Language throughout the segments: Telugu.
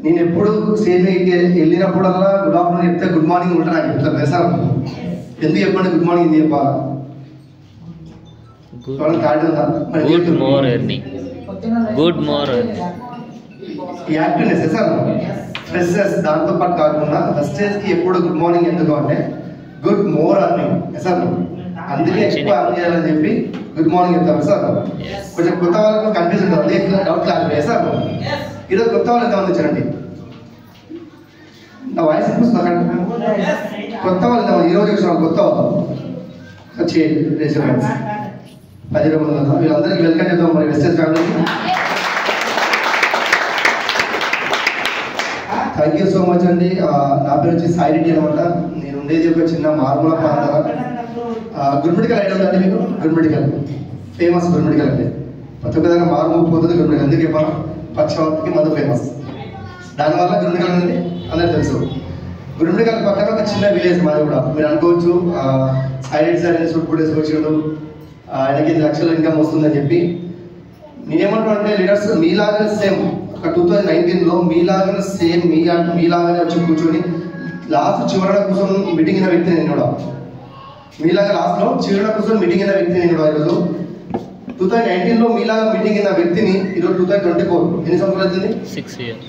నేను ఎప్పుడు స్టేజ్ మీదకి వెళ్ళినప్పుడల్లా గుడ్ ఆఫ్టర్నూన్ చెప్తే గుడ్ మార్నింగ్ ఉంటా నాకు చెప్తాను సార్. ఎందుకు చెప్పండి గుడ్ మార్నింగ్ ఎందుకు చెప్పాలా? Good morning activeness sir, stress దాంతో పాటు కాకుండా స్టేజ్కి ఎప్పుడు గుడ్ మార్నింగ్ ఎందుకు అంటే గుడ్ మోర్ అర్నింగ్ సార్. అందుకే ఎక్కువ అర్న్ చేయాలని చెప్పి గుడ్ మార్నింగ్ చెప్తాను సార్. కొంచెం కొత్త వాళ్ళకు కన్ఫ్యూజ్ ఉంటుంది, డౌట్ క్లారిఫై సార్. ఈరోజు కొత్త వాళ్ళు ఎంతమంది వచ్చారండి? నా వాయిస్ వినిపిస్తుంది. కొత్త వాళ్ళు ఈరోజు వచ్చిన వాళ్ళు కొత్త వాళ్ళు వచ్చి రేషన్ 10 మంది వీళ్ళందరికీ వెల్కమ్ చెప్తాం మరి వెస్టేజ్ ఫ్యామిలీకి. థ్యాంక్ యూ సో మచ్ అండి. నా పేరు వచ్చి సాయి రెడ్డి అనమాట. నేను ఉండేది ఒక చిన్న మార్మూల ప్రాంతం. గుడ్ మెడికల్ ఐడియా ఉందండి మీకు? Good medical famous. Good medical అంటే ప్రతి ఒక్క దగ్గర మార్మూల పోతుంది గుడ్ మెడికల్. ఎందుకు చెప్పాను? పక్షవాతకి మందు ఫేమస్. దానివల్ల గుడ్ మెడికల్ అనేది అందరికి తెలుసు. గుడ్ మెడికల్ పక్కన ఒక చిన్న విలేజ్ మాది కూడా. మీరు అనుకోవచ్చు సాయి రెడ్డి సార్ అని సూట్ కూడా వచ్చాడు, ఆయనకి 5 లక్షల ఇన్కమ్ వస్తుందని చెప్పి. నేనేమంటా అంటే లీడర్స్ మీలాగానే సేమ్ ఒక 2019లో మీలాగానే సేమ్ మీలాగానే వచ్చి కూర్చొని లాస్ట్ చివరన కూర్చొని మీటింగ్ అయిన వ్యక్తి నేను కూడా. మీలాగా లాస్ట్లో చివరన కూర్చొని మీటింగ్ అయిన వ్యక్తి నేను కూడా. ఈరోజు 2019లో మీలాగా మీటింగ్ అయిన వ్యక్తిని ఈరోజు 2024 ఎన్ని సంవత్సరాలు అవుతుంది? 6 years.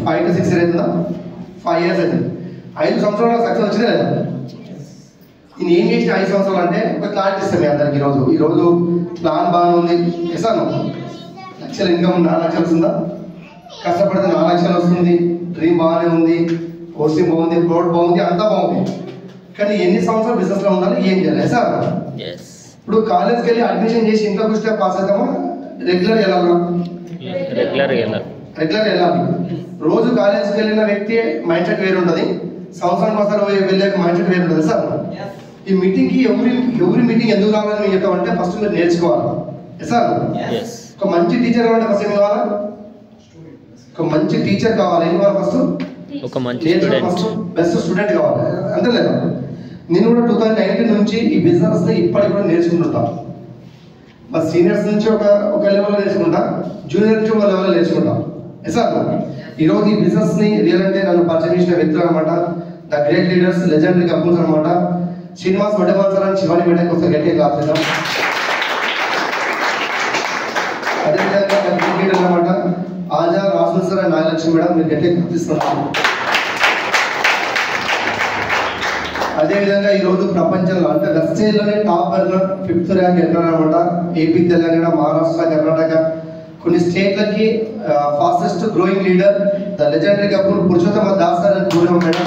5 to 6 years అవుతుందా? 5 years అవుతుంది. 5 సంవత్సరాల సక్సెస్ వచ్చిందా లేదా? నేను ఏం చేసిన 5 సంవత్సరాలు అంటే ఒక క్లారిటీ ఇస్తాను మీ అందరికి. ఈరోజు ప్లాన్ బాగానే ఉంది ఇస్తాను. లక్షల ఇన్కమ్ 4 లక్షలు వస్తుందా? కష్టపడితే 4 లక్షలు వస్తుంది. డ్రీమ్ బాగానే ఉంది, పోస్టింగ్ బాగుంది, ప్రోడ్ బాగుంది, అంతా బాగుంది. కానీ ఎన్ని సంవత్సరాలు బిజినెస్ లో ఉండాలి, ఏం చేయాలి సార్? ఇప్పుడు కాలేజ్కి వెళ్ళి అడ్మిషన్ చేసి ఇంట్లో కూర్చొని పాస్ అవుతామా? రెగ్యులర్ వెళ్ళాలా? రెగ్యులర్ వెళ్ళాలి. రోజు కాలేజ్కి వెళ్ళిన వ్యక్తి మైండ్ సెట్ వేరు ఉంటుంది, సంవత్సరానికి ఒకసారి వెళ్ళే మైండ్ సెట్ వేరు ఉంటుంది సార్. ఈ మీటింగ్కి ఎవరి మీటింగ్ ఎందుకు రావాలని మేము చెప్తామంటే ఫస్ట్ మీరు నేర్చుకోవాలి సార్. ఒక మంచి టీచర్ కావాలంటే ఫస్ట్ ఏం కావాలా? ఒక మంచి టీచర్ కావాలి. ఏం కావాలి? ఫస్ట్ ఒక మంచి బెస్ట్ స్టూడెంట్ కావాలి. అంతే లేదా? నేను కూడా 2019 నుంచి ఈ బిజినెస్ ని ఇప్పటికి కూడా నేర్చుకుంటుంటా. మా సీనియర్స్ నుంచి ఒక లెవెల్లో నేర్చుకుంటా, జూనియర్ నుంచి ఒక లెవెల్లో నేర్చుకుంటా సార్. ఈరోజు ఈ బిజినెస్ ని రియల్ అంటే నన్ను పరిచయం చేసిన వ్యక్తులు అనమాట. The great leaders, legendary couples అనమాట. శ్రీనివాస్ వడ్డేవాల్ సార్ అని శివాని మేడకి వస్తే గట్టిగా క్లాస్ చేద్దాం. అదేవిధంగా గ్రేట్ లీడర్ అనమాట ఆజా Rasul sir and Nagalakshmi madam, మీరు గట్టిగా కనిపిస్తున్నారు. అదేవిధంగా ఈరోజు ప్రపంచంలో అంటే వెస్టేజ్లోనే top earner 5th rank earner అనమాట. ఏపీ, తెలంగాణ, మహారాష్ట్ర, కర్ణాటక కొన్ని స్టేట్లకి fastest growing leader the legendary couple Purushottama Das sir అని చూడడం మేడం.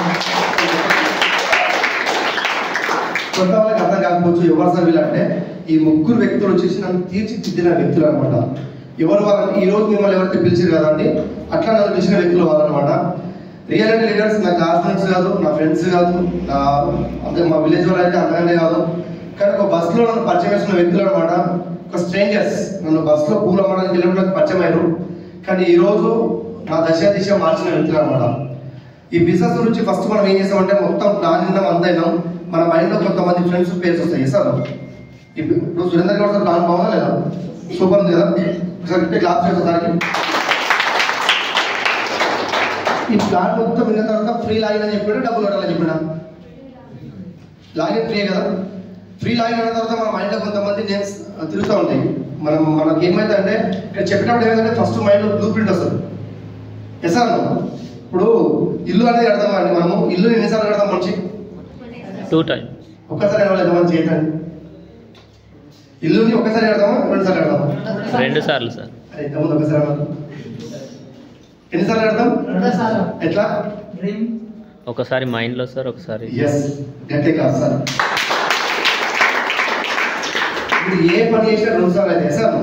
కొత్త వాళ్ళకి అర్థం కాకపోవచ్చు ఎవరు సార్ వీళ్ళంటే ఈ ముగ్గురు వ్యక్తులు వచ్చేసి నన్ను తీర్చిదిద్దిన వ్యక్తులు అనమాట. ఎవరు వాళ్ళని ఈ రోజు మిమ్మల్ని ఎవరైతే పిలిచారు కదండి అట్లా నన్ను పిలిచిన వ్యక్తులు వాళ్ళనమాట. రియల్ లీడర్స్ నా క్లాస్మేట్స్ కాదు, నా ఫ్రెండ్స్ కాదు, అంటే మా విలేజ్ వాళ్ళు అయితే అంతగానే కాదు. కానీ ఒక బస్సులో నన్ను పరిచయం చేసిన వ్యక్తులు అనమాట. ఒక స్ట్రేంజర్స్ నన్ను బస్సులో పూలు అమ్మడానికి వెళ్ళినప్పుడు పరిచయం అయ్యారు. కానీ ఈరోజు నా దిశ మార్చిన వ్యక్తులు అనమాట. ఈ బిజినెస్ గురించి ఫస్ట్ మనం ఏం చేస్తామంటే మొత్తం ప్లాన్ విన్నాం, అంతా అయినాం. మన మైండ్లో కొంతమంది ఫ్రెండ్స్ పేర్స్ వస్తాయి సార్. ఇప్పుడు సురేందర్ గౌడ్ సార్ ప్లాన్ బాగుందా లేదా? సూపర్ ఉంది కదా? ఒకసారి క్లాస్ చేసేసరికి ఈ ప్లాన్ మొత్తం విన్న తర్వాత ఫ్రీ లాగిన్ అని చెప్పాడు, డబ్బులు కట్టాలని చెప్పాడు. లాగిన్ ఫ్రీ కదా? ఫ్రీ లాగిన్ అయిన తర్వాత మన మైండ్లో కొంతమంది నేమ్స్ తిరుగుతూ ఉంటాయి. మనకి ఏమైతే అంటే ఇక్కడ చెప్పినప్పుడు ఏమైందంటే ఫస్ట్ మైండ్లో బ్లూ ప్రింట్ వస్తుంది. సార్ ఇప్పుడు ఇల్లు అనేది కడతాం అండి. మనము ఇల్లు ఎన్నిసార్లు కడతాం? మంచి 2 times. ఒక్కసారి ఎంతమంది చేయకండి. ఇల్లుని ఒక్కసారి కడతామా 2 సార్లు కడతామా? 2 సార్లు సార్. ఇంతకుముందు ఒకసారి ఎన్నిసార్లు కడతాం? ఎట్లా? ఒకసారి మైండ్ లో సార్, ఒకసారి గట్టే కాదు సార్. ఇప్పుడు ఏ పని చేసినా 2 సార్లు అయితే సార్.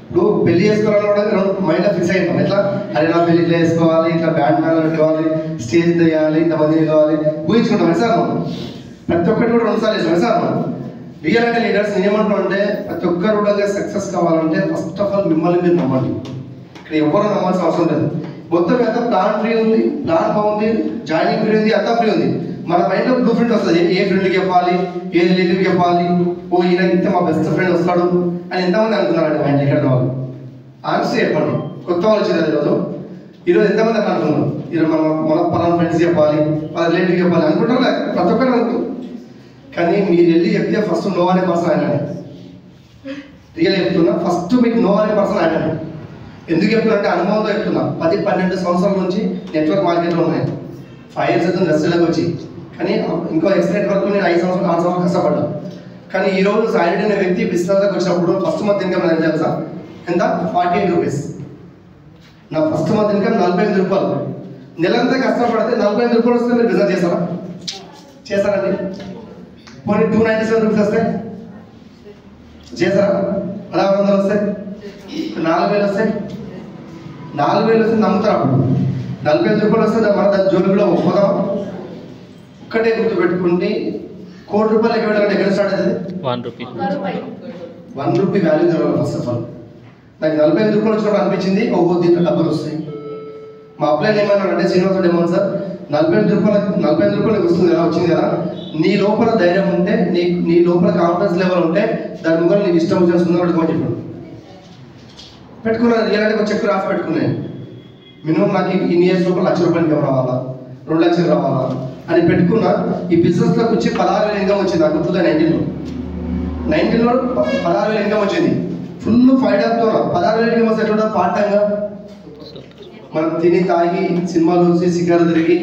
ఇప్పుడు పెళ్లి చేసుకోవాలన్నా మైండ్ లో ఫిక్స్ అయిపోతాం. ఎట్లా? అరే నా పెళ్లి ఇట్లా వేసుకోవాలి, ఇట్లా బ్యాండ్ మేళం కావాలి, స్టేజ్ చేయాలి, ఇంతమంది కావాలి, ఊహించుకుంటాం సార్. ప్రతి ఒక్కటి కూడా 2 సార్లు వేసాం సార్. రియల్ అంటే లీడర్స్ నేనేమంటాం అంటే ప్రతి ఒక్కరు కూడా సక్సెస్ కావాలంటే ఫస్ట్ ఆఫ్ ఆల్ మిమ్మల్ని మీరు నమ్మండి. ఇక్కడ ఎవరు నమ్మాల్సిన అవసరం లేదు. మొత్తం ఎంత ప్లాన్ ఫ్రీ ఉంది, ప్లాన్ బాగుంది, జాయినింగ్ ఫ్రీ ఉంది, అంతా ఫ్రీ ఉంది. మన మైండ్ లో బ్లూ ప్రింట్ వస్తుంది. ఏ ఫ్రెండ్కి చెప్పాలి, ఏ రిలేటివ్కి చెప్పాలి, ఓ ఈయన ఇంత మా బెస్ట్ ఫ్రెండ్ వస్తాడు అని ఎంతమంది అనుకున్నారండి మైండ్ ఇక్కడ వాళ్ళు. ఆన్సర్ చెప్పండి. కొత్త వాళ్ళు వచ్చింది ఈరోజు ఎంతమంది అట్లా అనుకున్నాం, ఈరోజు మన పలానా ఫ్రెండ్స్ చెప్పాలి, మన రిలేటివ్ చెప్పాలి అనుకుంటారు, ప్రతి ఒక్కరు అనుకుంటారు. కానీ మీరు వెళ్ళి చెప్తే ఫస్ట్ నో అనే పర్సన్ ఆయననే. రియల్ చెప్తున్నా, ఫస్ట్ మీకు నో అనే పర్సన్ ఆయననే. ఎందుకు చెప్తున్నా అంటే అనుభవంతో చెప్తున్నా. 10-12 సంవత్సరాల నుంచి నెట్వర్క్ మార్కెట్లో ఉన్నాయి. 5 years అవుతుంది ఇండస్ట్రీలోకి వచ్చి. కానీ ఇంకో ఎక్స్పీరియన్స్ వరకు నేను 5 సంవత్సరాలు 6 సంవత్సరాలు కష్టపడ్డా. కానీ ఈ రోజు సాయిరెడ్డి అనే వ్యక్తి బిజినెస్లోకి వచ్చినప్పుడు ఫస్ట్ మంత్ ఇన్కమ్ ఎంత తెలుసా? ఎంత? 48 రూపీస్. నా ఫస్ట్ మంత్ ఇన్కమ్ 45 రూపాయలు. నెలంతా కష్టపడితే 45 రూపాయలు వస్తే మీరు బిజినెస్ చేస్తారా? చేస్తారండి? పోనీ 297 రూపీస్ వస్తే చేస్తారా? 1600 వస్తాయి, 4000 వస్తాయి. 4000 వస్తే నమ్ముతారా? 45 రూపాయలు వస్తే మన దాని జోలిలో ఒప్పుదాం. ఒక్కటే గుర్తు పెట్టుకుంటే 1 కోటి రూపాయలు ఎక్కడ స్టార్ట్ అవుతుంది? 1 రూపీ. 1 రూపీ వాల్యూ జరగాలి ఫస్ట్ ఆఫ్ ఆల్. నాకు 45 రూపాయలు వచ్చినప్పుడు అనిపించింది, ఓహో దీంట్లో డబ్బులు వస్తాయి. మా అప్లైన్ ఏమన్నాడంటే, శ్రీనివాసుడు ఏమన్నా సార్ 45 రూపాయలకు వస్తుంది కదా, వచ్చింది కదా, నీ లోపల ధైర్యం ఉంటే, నీ లోపల కాన్ఫిడెన్స్ లెవెల్ ఉంటే దాని ముందు నీకు ఇష్టం వచ్చిన సుందరం పెట్టుకోమని చెప్పాడు. పెట్టుకున్నాను. రియల్ ఒక చెక్ రాసి పెట్టుకున్నాను. మినిమం నాకు ఇన్ని ఇయర్స్ లోపల 1 లక్ష రూపాయలు ఇన్కమ్ రావాలా, 2 లక్షలు రావాలా అని పెట్టుకున్నా. ఈ బిజినెస్లోకి వచ్చి 16,000 ఇన్కమ్ వచ్చింది నాకు 2019లో. 19లో 16,000 ఇన్కమ్ వచ్చింది. ఫుల్ ఫైడ్ అప్తో 16,000 ఇన్కమ్ వస్తే ఎట్లుంటుంది? పార్ట్ టైంగా మనం తిని తాగి సినిమాలు చూసి సిగ్గాలు తిరిగి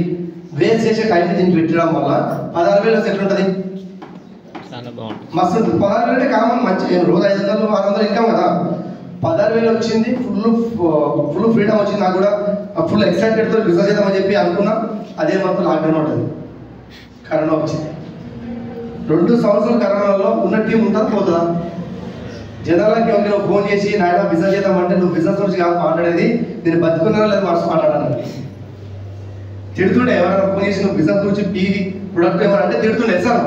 వేస్ట్ చేసే టైంని దీనికి పెట్టడం వల్ల 16,000 వస్తే ఎట్లుంటుంది? మస్తు ఉంటుంది. 16,000 అంటే కామన్, మంచి రోజు 500 600 ఇన్కమ్ కదా. 16,000 వచ్చింది. ఫుల్ ఫ్రీడమ్ వచ్చింది నాకు కూడా. ఫుల్ ఎక్సైటెడ్తో బిజినెస్ చేద్దామని చెప్పి అనుకున్నా. అదే మొత్తం లాక్డౌన్ ఉంటుంది, కరోనా వచ్చింది. 2 సంవత్సరాలు కరోనాలో ఉన్న టీం ఉంటుందా పోతుందా? జనాలకి ఎవరికి ఫోన్ చేసి నాయన బిజినెస్ చేద్దామంటే నువ్వు బిజినెస్ గురించి కాదు మాట్లాడేది, నేను బతుకున్నారా లేదు మనసు మాట్లాడాలని తిడుతుండే. ఎవరైనా ఫోన్ చేసి నువ్వు బిజినెస్ గురించి టీవీ ప్రొడక్ట్ ఏమైనా అంటే తిడుతుండే సార్.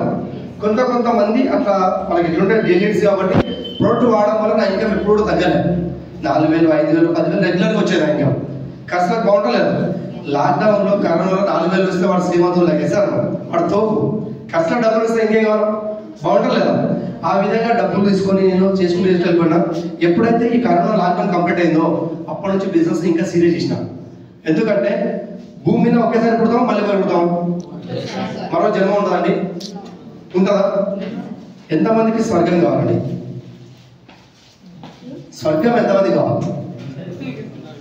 కొంతమంది అట్లా వాళ్ళకి ఎట్లుంటే డీలీడ్స్ కాబట్టి ప్రోడక్ట్ వాడడం వల్ల నా ఇన్కమ్ ఎప్పుడు తగ్గలేదు. 4,000 5,000 10,000 రెగ్యులర్గా వచ్చేది నా ఇన్కమ్. కష్టం బాగుంటలేదు. లాక్డౌన్లో కరోనాలో 4,000 వస్తే వాడు శ్రీమంతులు లెక్కేసారు. వాడు తోపు. కష్టం డబ్బులు వస్తే ఇంకేం కావాలి? బాగుంటలేదా? ఆ విధంగా డబ్బులు తీసుకొని నేను చేసుకుని వెళ్ళిపోయినా. ఎప్పుడైతే ఈ కరోనా లాక్డౌన్ కంప్లీట్ అయిందో అప్పటి నుంచి బిజినెస్ ఇంకా సీరియస్ చేసిన. ఎందుకంటే భూమి మీద ఒకేసారి పుడతాం, మళ్ళీ పుడతాం, మరో జన్మ ఉంటుందండి, ఉంటుందా? ఎంతమందికి స్వర్గం కావాలండి? స్వర్గం ఎంతమంది కావాలి?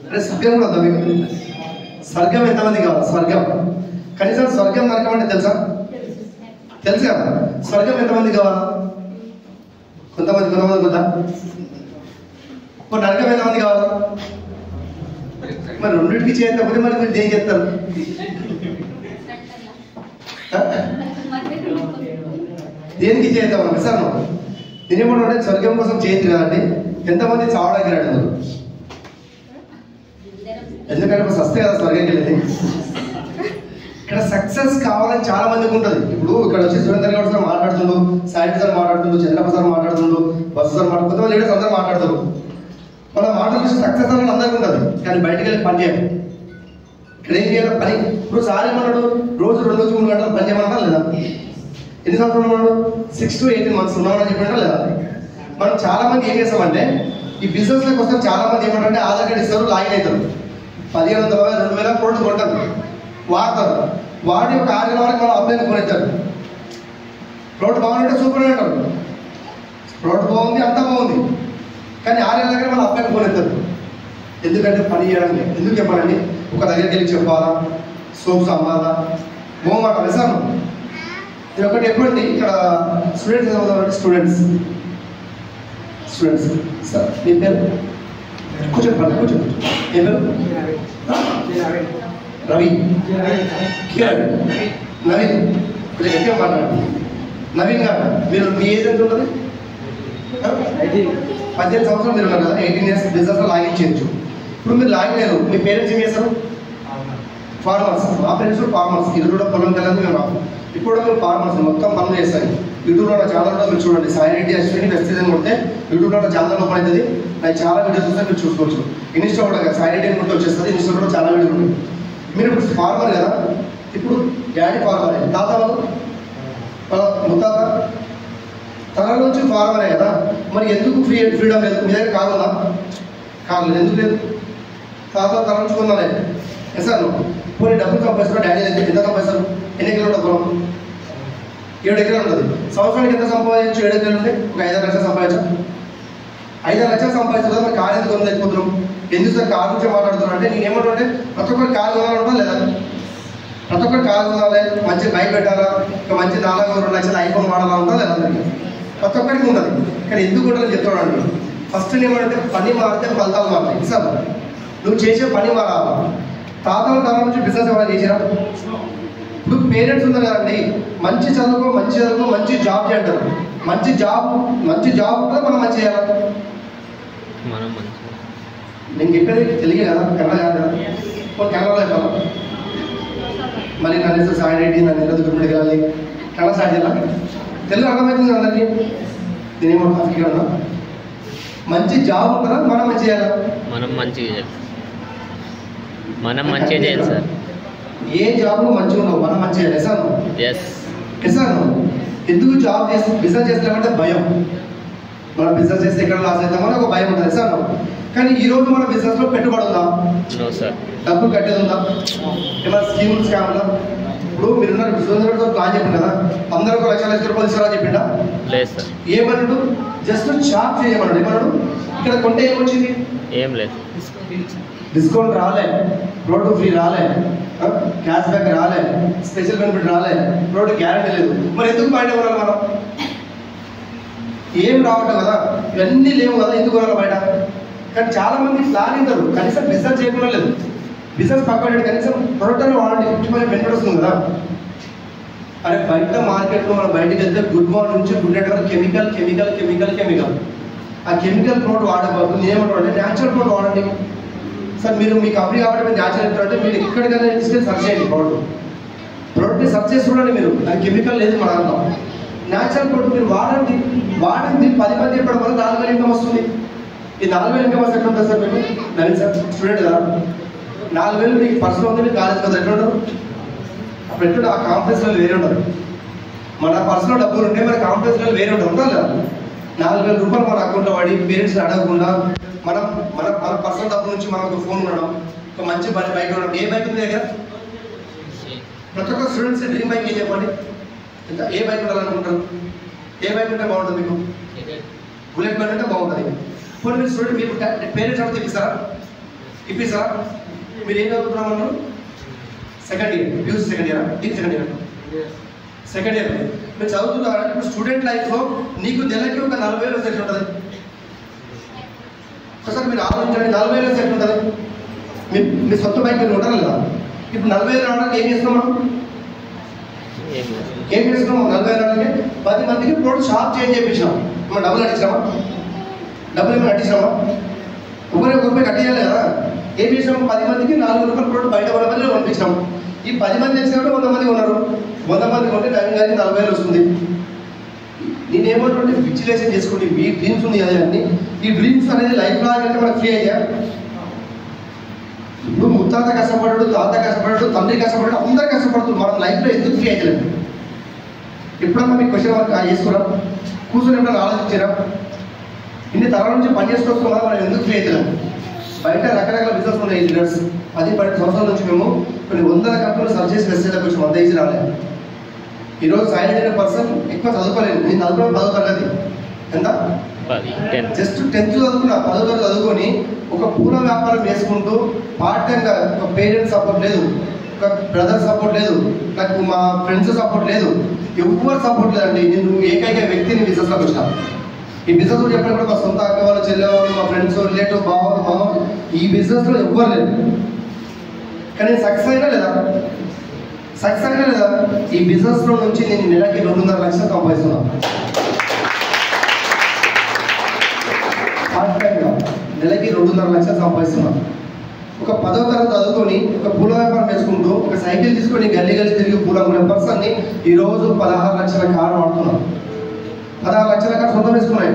అంటే స్వర్గం కూడా వద్దా మీకు? స్వర్గం ఎంతమంది కావాలి? స్వర్గం కనీసం స్వర్గం నరకం అంటే తెలుసా? తెలుసు కదా. స్వర్గం ఎంతమంది కావాలా? కొంతమంది వద్దా? నరకం ఎంతమంది కావాలా? మరి రెండింటికి చేయకపోతే మరి మీరు దేనికి చెప్తారు? దేనికి చేద్దామని సార్ నేనేమంటే స్వర్గం కోసం చేయదు కదండి. ఎంతమంది చావడానికి రాడు? ఎందుకంటే ఇప్పుడు సస్తే కదా స్వర్గంకి వెళ్ళేది. ఇక్కడ సక్సెస్ కావాలని చాలా మందికి ఉంటుంది. ఇప్పుడు ఇక్కడ వచ్చి సురేందర్ గౌడ్ సార్ మాట్లాడుతుండు, సాయిరెడ్డి సార్ మాట్లాడుతుండు, చంద్రప్ప సార్ మాట్లాడుతుండు, బస్సు సార్ మాట్లాడుతూ కొంతమంది లీడర్స్ అందరూ మాట్లాడతారు. మన మాటలు సక్సెస్ అని అందరికీ ఉంటుంది. కానీ బయటకు వెళ్ళి పని చేయాలి. ఇక్కడ ఏం చేయాలి? పని. ఇప్పుడు సార్ ఏమన్నాడు? రోజు 2-3 గంటలు పని చేయమన్నా లేదా? ఎన్ని సంవత్సరాలు ఉన్నాడు? 6 to 18 months ఉన్నామని చెప్పినా లేదా? మనం చాలా మంది ఏం చేస్తామంటే ఈ బిజినెస్లోకి వస్తే చాలా మంది ఏమంటే ఆధార్ కార్డు ఇస్తారు, లాగిన్ అవుతారు, 1,500 2,000 కోట్లు కొంటారు, వాడతారు. వాడి ఒక 6 నెలల వరకు మనం అప్లైని కొనిస్తారు. ప్రోడక్ట్ బాగుంటే సూపర్ అంటారు. ప్రోడక్ట్ బాగుంది, అంతా బాగుంది, కానీ 6 నెలల దగ్గర మనం అప్లైని కొనిస్తారు. ఎందుకంటే పని చేయడానికి. ఎందుకు చెప్పాలండి? ఒక దగ్గరికి వెళ్ళి చెప్పాలా, సోప్స్ అమ్మాలా, మోమాట వేసాను. ఇది ఒకటి ఎప్పుడండి ఇక్కడ స్టూడెంట్స్ ఏమవుతారంటే స్టూడెంట్స్ సార్ మీ పేరు కూర్చోండి కూర్చోండి. ఏ పేరు? రవి, కిరణ్, నవీన్. కొంచెం గట్టిగా మాట్లాడండి. నవీన్ గారు మీరు మీ ఏజ్ ఎంత ఉంటుంది? 18 సంవత్సరాలు మీరు ఉన్నారు కదా. 18 years బిజినెస్లో లాగిన్ చేయొచ్చు. ఇప్పుడు మీరు లాగిన్ అయ్యారు. మీ పేరెంట్స్ ఏం చేస్తారు? ఫార్మర్స్. మా పేరెంట్స్ కూడా ఫార్మర్స్. ఇది కూడా పొలం వెళ్ళాలి మేము రాము. ఇప్పుడు మీరు ఫార్మర్స్ మొత్తం పనులు చేస్తాయి. యూట్యూబ్లో నా ఛానల్ కూడా మీరు చూడండి. సాయిరెడ్డి అశ్విని వెబ్సైట్ కొడితే యూట్యూబ్లో నా ఛానల్ ఓపెన్ అవుతుంది. నాకు చాలా వీడియోస్ వస్తాయి, మీరు చూసుకోవచ్చు. ఇన్స్టా కూడా సాయిరెడ్డి అని కూడా వచ్చేస్తుంది. ఇన్స్టా కూడా చాలా వీడియోలు ఉన్నాయి. మీరు ఇప్పుడు ఫార్మర్ కదా. ఇప్పుడు డాడీ ఫార్మరే, తాత వాళ్ళ ముత్తాత తన నుంచి ఫార్మరే కదా. మరి ఎందుకు ఫ్రీడమ్ లేదు? మీ దగ్గర కావాలా? కాదు. ఎందుకు లేదు? తాత తలంచుకున్నానే సార్ పోనీ డబ్బులు సంపాదిస్తున్నా డాడీ దగ్గర ఎంత సంపాదిస్తారు? ఎన్ని ఎకరాలు డబ్బులు? 7 ఎకరాలు ఉంటుంది. సంవత్సరానికి ఎంత సంపాదించు? 7 ఎకరాలు ఉంటే ఒక 5-6 లక్షలు సంపాదించాం. 5-6 లక్షలు సంపాదిస్తుంది మరి కారు ఎందుకు కొనలేకపోతున్నాం? ఎందుకు సార్ కారు గురించి మాట్లాడుతున్నాం అంటే నేను ఏమంటుంటే ప్రతి ఒక్కరు కారు కొనాలంటా లేదా? ప్రతి ఒక్కరు కారు కొనాలి, మంచి బైక్ పెట్టాలా, ఒక మంచి 4-2 లక్షల ఐఫోన్ వాడాలా ఉందా లేదా? అందరికీ ప్రతి ఒక్కరికి ఉంటుంది. కానీ ఎందుకు ఉంటుందని చెప్తాడు. ఫస్ట్ ఏమంటే పని మారితే ఫలితాలు మారుతాయి. సార్ నువ్వు చేసే పని మారాలి. తాతల తరం నుంచి బిజినెస్ ఏమైనా చేసినా? ఇప్పుడు పేరెంట్స్ ఉన్నారు కదండి, మంచి చదువుకో మంచి జాబ్ చేయంటారు. మంచి జాబ్ కూడా మనం మంచి చేయాలి. నేను చెప్పేది తెలియదు కదా, కన్నడ కాదు కదా, కొన్ని కన్నడలో చెప్పాలా? మళ్ళీ నన్ను సాయి రెడ్డి నన్ను ఎందుకు గుర్తుపెట్టి వెళ్ళాలి? కన్నడ స్టార్ట్ చేయాలి. తెలుగు అర్థమవుతుంది అందరికీ. నేనేమో హాఫీగా ఉన్నా. మంచి జాబ్ ఉంటుందా మనం మంచి చేయాలా? మనం మంచిగా చేయాలి సార్. ఏ జాబ్లో మంచిగా ఉండవు, మనం మంచి చేయాలి. ఎసాను ఎందుకు జాబ్ చేసి బిజినెస్ చేస్తామంటే భయం. మనం బిజినెస్ చేస్తే ఎక్కడ లాస్ అవుతామని ఒక భయం ఉంటుంది. ఎసాను కానీ ఈ రోజు మన బిజినెస్ లో పెట్టుబడి ఉందా? డబ్బులు కట్టేది ఉందా? ఏమైనా స్కీమ్స్ కావాలా? ఇప్పుడు మీరున్నారు సురేంద్ర ప్లాన్ చెప్పింది కదా, అందరూ 1 లక్ష రూపాయలు ఇస్తారా చెప్పిండా? ఏమన్నాడు? జస్ట్ షాప్ చేయమన్నాడు. ఏమన్నాడు? ఇక్కడ కొంటే ఏమొచ్చింది? ఏం లేదు. డిస్కౌంట్ రాలే, ప్రోడక్ట్ ఫ్రీ రాలే, క్యాష్ బ్యాక్ రాలే, స్పెషల్ బెనిఫిట్ రాలే, ప్రోడక్ట్ గ్యారంటీ లేదు. మరి ఎందుకు బయట కొనాలి మనం? ఏం రావట్లేదు కదా, ఇవన్నీ లేవు కదా, ఎందుకు కొనాలి బయట? కానీ చాలా మంది ప్లాన్ ఉంటారు, కనీసం బిజినెస్ చేయకుండా లేదు. బిజినెస్ పక్కన కనీసం ప్రోడక్ట్ అని వాడండి, 50% బెనిఫిట్ వస్తుంది కదా. అరే బయట మార్కెట్లో మనం బయటకు వెళ్తే గుడ్ మార్నింగ్ నుంచి గుడ్ నైట్ వరకు కెమికల్. ఆ కెమికల్ ప్రోడక్ట్ వాడబోదు. నేనేమంటాను అంటే న్యాచురల్ ప్రోడక్ట్ వాడండి. సార్ మీరు మీ కంపెనీ కాబట్టి మీరు న్యాచురల్ అంటే మీరు ఎక్కడికైనా తీసుకెళ్ళి సర్చ్ చేయండి. ప్రోడక్ట్ని సర్చ్ చేసి చూడండి మీరు, అది కెమికల్ లేదు మన దాంట్లో. న్యాచురల్ ప్రోడక్ట్ మీరు వాడండి 10 మంది చెప్పడం వల్ల 4,000 ఇన్కమ్ వస్తుంది. ఈ 4,000 ఇన్కమ్ వస్తే ఎట్లా ఉంటుంది సార్? మీరు నవీన్ సార్ స్టూడెంట్ కదా, 4,000 మీకు పర్సనల్ ఉంది, మీకు కాలేజ్ కదా, ఎట్లా ఉండదు? అప్పుడు ఎట్లా ఆ కాన్ఫరెన్స్ వేరే ఉండదు. మన పర్సనల్ డబ్బులు ఉంటే మన కాన్ఫరెన్స్ వేరే ఉంటుంది కదా. 4,000 రూపాయలు మన అకౌంట్లో వాడి పేరెంట్స్ని అడగకుండా మనం మన పర్సనల్ డబ్బు నుంచి మనం ఒక ఫోన్ ఉండడం, ఒక మంచి బైక్ ఉండడం. ఏ బైక్ ఉంది దగ్గర? ప్రతి ఒక్క స్టూడెంట్స్ డ్రీమ్ బైక్ ఏం చెప్పండి? ఇంకా ఏ బైక్ ఉండాలనుకుంటారు? ఏ బైక్ ఉంటే బాగుంటుంది మీకు? బుల్లెట్ బైక్ అంటే బాగుంటుంది. ఇప్పుడు మీరు స్టూడెంట్ మీకు పేరెంట్స్ అడిగితే ఇప్పిస్తారా? మీరు ఏం చదువుతున్నామన్నారు? సెకండ్ ఇయర్, యూజ్ సెకండ్ ఇయర్ మీరు చదువుతున్నారు. ఇప్పుడు స్టూడెంట్ లైఫ్లో నీకు నెలకి ఒక 40,000 వస్తే ఎట్లా ఉంటుంది? ఒకసారి మీరు ఆలోచించండి, 40,000 వస్తే ఎట్లా ఉంటుంది? మీ సొంత బైక్ మీరు ఉంటారు కదా. ఇప్పుడు 40,000 రావడానికి ఏం చేస్తున్నాం మనం? 40,000 రావడానికి 10 మందికి ప్రోడక్ట్ షాప్ చేంజ్ చేయించినాం. మనం డబ్బులు ఏమైనా కట్టించామా? ఒకరిపై కట్టించాలి కదా. ఏం చేసినాము? 10 మందికి 4,000 రూపాయలు ప్రోడక్ట్ బయట 100 మందిలో పంపించినాము. ఈ 10 మంది తెచ్చినప్పుడు 100 మంది ఉన్నారు. 100 మంది కొంటే నవీన్ గారికి 40,000 వస్తుంది. నేనేమంటే విజిలేషన్ చేసుకోండి. మీ డ్రీమ్స్ ఉంది కదా అన్ని. ఈ డ్రీమ్స్ అనేది లైఫ్ లాంగ్ అంటే మనకు ఫ్రీ అయ్యా. ఇప్పుడు ముత్తాత కష్టపడ్డాడు, తాత కష్టపడ్డాడు, తండ్రి కష్టపడ్డాడు, అందరు కష్టపడుతుంది. మనం లైఫ్లో ఎందుకు ఫ్రీ అయ్యలేదు? ఎప్పుడన్నా మీకు క్వశ్చన్ వర్క్ చేసుకురా, కూర్చొని ఎప్పుడన్నా ఆలోచించారా? ఇన్ని తరాల నుంచి పని చేసుకొస్తాం కదా, మనం ఎందుకు ఫ్రీ అవుతున్నాం? బయట రకరకాల బిజినెస్ ఉన్నాయి. లీడర్స్ 10-12 సంవత్సరాల నుంచి మేము కొన్ని 100 కంపెనీలు సర్చ్ చేసి వెబ్సైట్లోకి వచ్చి 100 ఈజీ రాలేదు. ఈరోజు సైలెంట్ అయిన పర్సన్ ఎక్కువ చదువుకోలేదు. నేను చదువుకోవడం 10వ తరగతి ఎంత? జస్ట్ 10th చదువుకున్నా. 10వ తరగతి చదువుకొని ఒక పూల వ్యాపారం చేసుకుంటూ పార్ట్ టైంగా ఒక పేరెంట్స్ సపోర్ట్ లేదు, ఒక బ్రదర్ సపోర్ట్ లేదు, నాకు మా ఫ్రెండ్స్ సపోర్ట్ లేదు, ఎవరు సపోర్ట్ లేదండి. నేను ఏకైక వ్యక్తిని బిజినెస్లోకి వచ్చిన. ఈ బిజినెస్ చెప్పినప్పుడు కూడా మా సొంత అక్క వాళ్ళు, చెల్లెవాళ్ళు, మా ఫ్రెండ్స్, రిలేటివ్, బావ ఈ బిజినెస్లో ఎవ్వరు లేదు. కానీ సక్సెస్ అయినా లేదా? ఈ బిజినెస్లో నుంచి నేను నెలకి 2.5 లక్షలు సంపాదిస్తున్నాను. పార్ట్ టైంగా నెలకి 2.5 లక్షలు సంపాదిస్తున్నాను. ఒక 10వ తరగతి చదువుకొని ఒక పూల వ్యాపారం చేసుకుంటూ ఒక సైకిల్ తీసుకొని గల్లీ తిరిగి పూల అమ్ముకునే పర్సన్ని ఈరోజు 16 లక్షల కారు వాడుతున్నాను. 16 లక్షల కారు సొంతం వేసుకున్నాయి.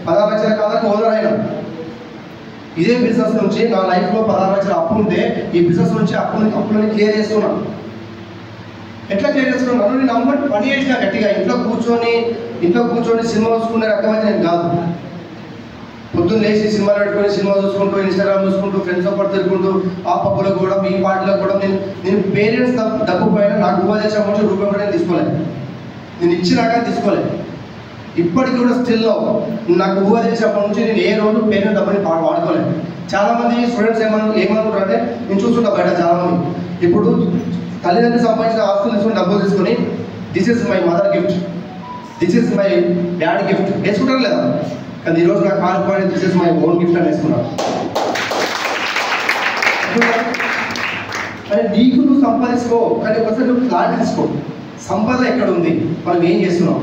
16 లక్షల కారుకి ఓనర్ అయినా. ఇదే బిజినెస్ నుంచి నా లైఫ్లో 16 లక్షల అప్పు ఉంటే ఈ బిజినెస్ నుంచి అప్పులని క్లియర్ చేసుకున్నాను. ఎట్లా క్లియర్ చేసుకున్నాను? నన్ను నేను నమ్మకం పని చేసిన గట్టిగా. ఇంట్లో కూర్చొని సినిమా చూసుకునే రకమైతే నేను కాదు. పొద్దున్న లేచి సినిమాలు పెట్టుకొని సినిమా చూసుకుంటూ ఇన్స్టాగ్రామ్ చూసుకుంటూ ఫ్రెండ్స్తో పాటు తిరుగుకుంటూ ఆ పబ్బులకు కూడా ఈ పాటలకు కూడా నేను పేరెంట్స్ డబ్బు పైన నాకు ఉపదేశం నుంచి రూపాయి కూడా నేను తీసుకోలేదు. నేను ఇచ్చినాక తీసుకోలేదు. ఇప్పటికి కూడా స్టిల్లో నాకు ఉపదేశం నుంచి నేను ఏ రోజు పేరెంట్స్ డబ్బుని వాడుకోలేదు. చాలామంది స్టూడెంట్స్ ఏమనుకుంటారు అంటే నేను చూస్తుంటా బయట చాలామంది ఇప్పుడు తల్లిదండ్రులు సంపాదించిన ఆస్తులు తీసుకుని డబ్బులు తీసుకొని this is my mother gift, this is my dad gift వేసుకుంటారు లేదా? కానీ ఈరోజు నాకు కాలిపోయి this is my own gift అని వేసుకున్నాను. అంటే నీకు నువ్వు సంపాదించుకో, కానీ ఒకసారి నువ్వు క్లారిటీ తీసుకో. సంపద ఎక్కడ ఉంది, మనం ఏం చేస్తున్నాం?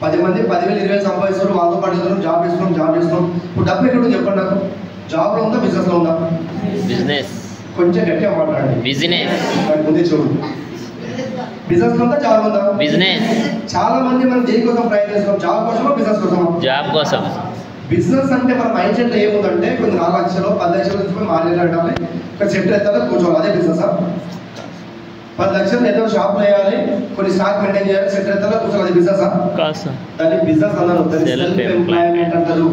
10 మంది 10,000 20,000 సంపాదిస్తున్నారు, వాళ్ళతో పాటు జాబ్ చేస్తున్నాం. ఇప్పుడు డబ్బు ఎక్కడ ఉంది చెప్పండి నాకు? జాబ్లో ఉందా, బిజినెస్లో ఉందా? బిజినెస్. కొంచెం గట్టిగా మాట్లాడండి. బిజినెస్. ముందే చూడు, బిజినెస్ ఉందా, జాబ్ ఉందా? బిజినెస్. చాలా మంది మనం దేనికోసం ప్రయత్నిస్తున్నాం? జాబ్ కోసమా, బిజినెస్ కోసమా? జాబ్ కోసం. బిజినెస్ అంటే మన మైండ్ సెట్లో ఏముందంటే కొన్ని 4 లక్షలు 10 లక్షలు తీసుకొని మాట్లాడాలి, ఇక్కడ సెట్ అవుతారో కూర్చోవాలి, అదే బిజినెస్. 10 లక్షలు ఏదో షాప్లో వేయాలి, కొన్ని స్టాక్ మెయింటైన్ చేయాలి, సెట్ అవుతారో కూర్చోవాలి, అది బిజినెస్. దాన్ని బిజినెస్ అన్నారు, సెల్ఫ్ ఎంప్లాయ్మెంట్ అంటారు.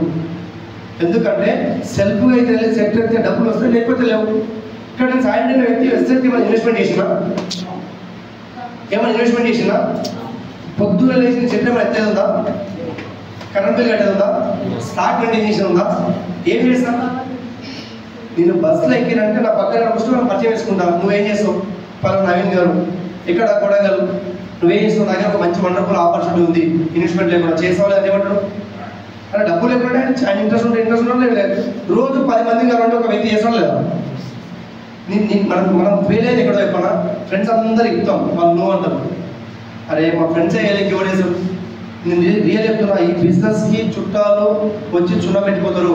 ఎందుకంటే సెల్ఫ్గా అయితే సెట్ అయితే డబ్బులు వస్తాయి, లేకపోతే లేవు. ఇక్కడ నేను సాయంత్రం వ్యక్తి వెస్టర్కి ఏమైనా ఇన్వెస్ట్మెంట్ చేసినా పొద్దున్న లేచి సెట్ ఏమైనా ఎత్తేది ఉందా? కరెంట్ బిల్ కట్టేది ఉందా? స్టాక్ మెయింటైన్ చేసేది ఉందా? ఏం చేస్తా? నేను బస్సులో ఎక్కినంటే నా పక్కన పుస్తకం పరిచయం వేసుకుంటా. నువ్వేం చేస్తావు? పలానా నవీన్ గారు ఇక్కడ కొడంగల్, నువ్వేం చేస్తావు? దగ్గర ఒక మంచి వండర్ఫుల్ ఆపర్చునిటీ ఉంది, ఇన్వెస్ట్మెంట్ లేకుండా చేసావు అని ఏమంటాడు? అంటే డబ్బు లేకుండా ఆయన ఇంట్రెస్ట్ ఉంటే లేదు. రోజు 10 మంది కావాలంటే ఒక వ్యక్తి చేస్తాం లేదా? మనం ఫెయిల్ అయ్యేది ఎక్కడో చెప్పనా? ఫ్రెండ్స్ అందరు ఇస్తాం, వాళ్ళు నువ్వు అంటారు, అరే మా ఫ్రెండ్సే ఎవడేసారు. నేను రియల్ చెప్తున్నా, ఈ బిజినెస్కి చుట్టాలు వచ్చి చున్న పెట్టిపోతారు.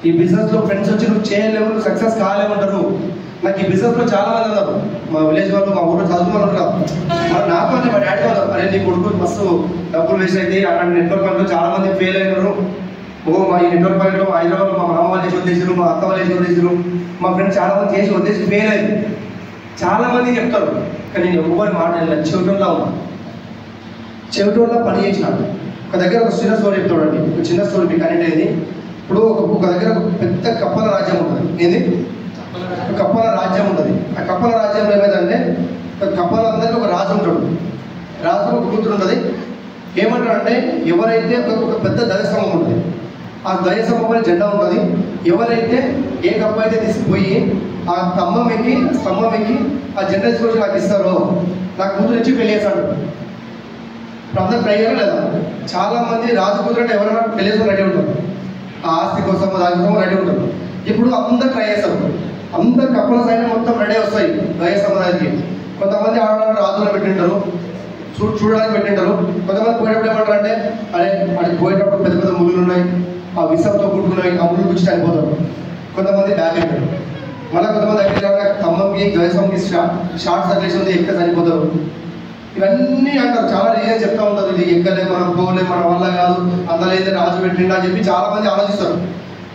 ఈ బిజినెస్లో ఫ్రెండ్స్ వచ్చి నువ్వు చేయలేవు, నువ్వు సక్సెస్ కాలేమంటారు. నాకు ఈ బిజినెస్లో చాలా మంది అన్నారు, మా విలేజ్ వాళ్ళు, మా ఊళ్ళో చదువుకుని ఉంటారు. నాతో అంటే మా డాడీ వాళ్ళు, అరే నీ కొడుకు మస్తు డబ్బులు వేస్ట్ అయితే అక్కడ నెట్వర్క్ పనులు చాలా మంది ఫెయిల్ అయినారు. మా ఈ నెట్వర్క్ పనులు హైదరాబాద్ మా మామ వాళ్ళు చేసి వదిలేసారు, మా అత్త వాళ్ళు చేసి వదిలేసారు, మా ఫ్రెండ్స్ చాలా మంది చేసి వదిలేసి ఫెయిల్ అయింది చాలా మంది చెప్తారు. కానీ నేను ఎవరి మాట చెవిటోళ్ళ ఉన్నా, చెవిటోళ్ళ పని చేసినాను. ఒక దగ్గర ఒక చిన్న స్టోరీ చెప్తాడండి, ఒక చిన్న స్టోరీ మీకు కనెక్ట్ అయింది. ఇప్పుడు ఒక దగ్గర ఒక పెద్ద కప్పల రాజ్యం ఉంటుంది. ఏంది? కప్పల రాజ్యం ఉంటుంది. ఆ కప్పల రాజ్యంలో ఏమైందంటే కప్పలందరికీ ఒక రాజు ఉంటాడు. రాజు ఒక కూతురు ఉంటుంది. ఏమంటాడంటే ఎవరైతే ఒక పెద్ద ధ్వజస్తంభం ఉంటుంది, ఆ ధ్వజస్తంభం జెండా ఉంటుంది. ఎవరైతే ఏ కప్ప అయితే తీసుకుపోయి ఆ స్తంభం ఎక్కి ఆ జెండా తీసుకొచ్చి నాకు ఇస్తారో నాకు కూతురు ఇచ్చి పెళ్లి చేస్తాడు. ఇప్పుడు అందరు ట్రై చేయాలి లేదా? చాలా మంది రాజు కూతురు అంటే ఎవరైనా పెళ్లి చేసుకుని రెడీ ఉంటారు, ఆ ఆస్తి కోసం దాని కోసం రెడీ ఉంటారు. ఇప్పుడు అందరు ట్రై చేస్తారు, అందరు కప్పల సైన్యం మొత్తం రెడీ వస్తాయి ధ్వజస్తంభానికి. కొంతమంది ఆడవాళ్ళు రాజులను పెట్టింటారు, చూడడానికి పెట్టింటారు. కొంతమంది పోయేటప్పుడు ఏమంటారు అంటే అడిగి పోయేటప్పుడు పెద్ద పెద్ద ముళ్ళు ఉన్నాయి, ఆ విషంతో కుట్టుకున్నాయి, ఆ ముళ్ళు గురించి చనిపోతారు. కొంతమంది బ్యాగ్ పెట్టారు. మళ్ళీ కొంతమంది దగ్గర ఖమ్మంకి ధ్వజస్తంభంకి షార్ట్స్ తగిలేసి ఉంది, ఎక్క చనిపోతారు. ఇవన్నీ అంటారు, చాలా రీజన్ చెప్తా ఉంటారు, ఇది ఎక్కలే, మనం పోలే, మన వల్ల కాదు, అందులో రాజు పెట్టిండా అని చెప్పి చాలా మంది ఆలోచిస్తారు.